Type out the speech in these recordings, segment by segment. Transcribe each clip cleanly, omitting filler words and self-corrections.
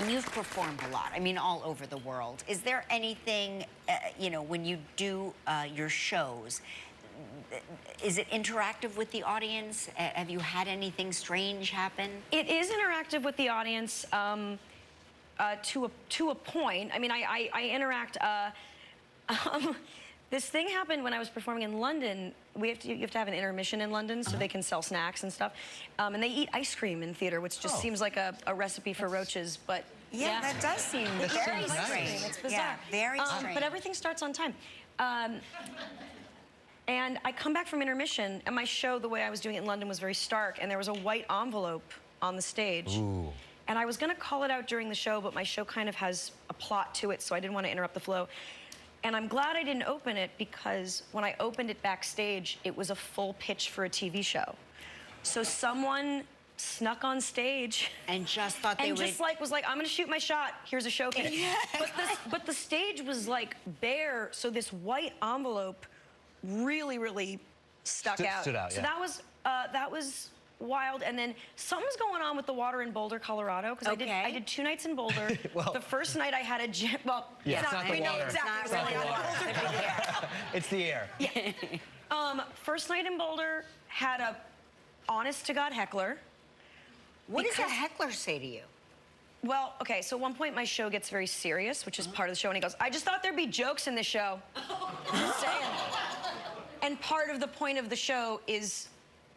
You've performed a lot, I mean, all over the world. Is there anything, you know, when you do your shows, is it interactive with the audience? Have you had anything strange happen? It is interactive with the audience to a point. I mean, I interact. This thing happened when I was performing in London. You have to have an intermission in London so they can sell snacks and stuff. And they eat ice cream in theater, which just seems like a recipe for roaches. But yeah, that does seem very strange. It's bizarre. Yeah, very strange. But everything starts on time. And I come back from intermission, and my show, the way I was doing it in London, was very stark, and there was a white envelope on the stage. Ooh. And I was going to call it out during the show, but my show kind of has a plot to it, so I didn't want to interrupt the flow. And I'm glad I didn't open it, because when I opened it backstage, it was a full pitch for a TV show. So someone snuck on stage and just thought they would... And just was like, I'm going to shoot my shot. Here's a showcase. But the stage was, like, bare, so this white envelope really stuck out. Stood out, so yeah. that was wild. And then something's going on with the water in Boulder, Colorado, because I did 2 nights in Boulder. Well, the first night I had a gym. Well, yeah, it's not the we know water. exactly It's not the water. It's the air. Yeah. First night in Boulder, had a honest-to-God heckler. What does a heckler say to you? Well, okay, so at one point my show gets very serious, which is part of the show, and he goes, I just thought there'd be jokes in this show. Just saying. And part of the point of the show is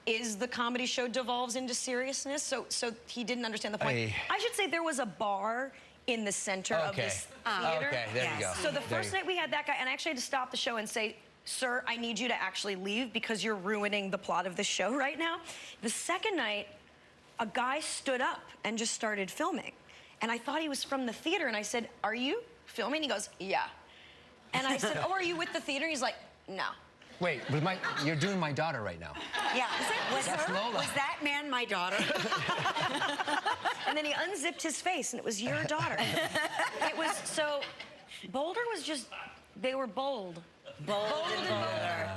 the comedy show devolves into seriousness, so he didn't understand the point. I should say there was a bar in the center of this theater. Okay, there you go. So the first night we had that guy, and I actually had to stop the show and say, sir, I need you to actually leave because you're ruining the plot of the show right now. The second night, a guy stood up and just started filming. And I thought he was from the theater, and I said, are you filming? He goes, yeah. And I said, oh, are you with the theater? He's like, no. Wait, you're doing My Daughter right now. Yeah. Was that man my daughter? And then he unzipped his face, and it was your daughter. It was, so, Boulder was just, they were bold. Bold and Boulder.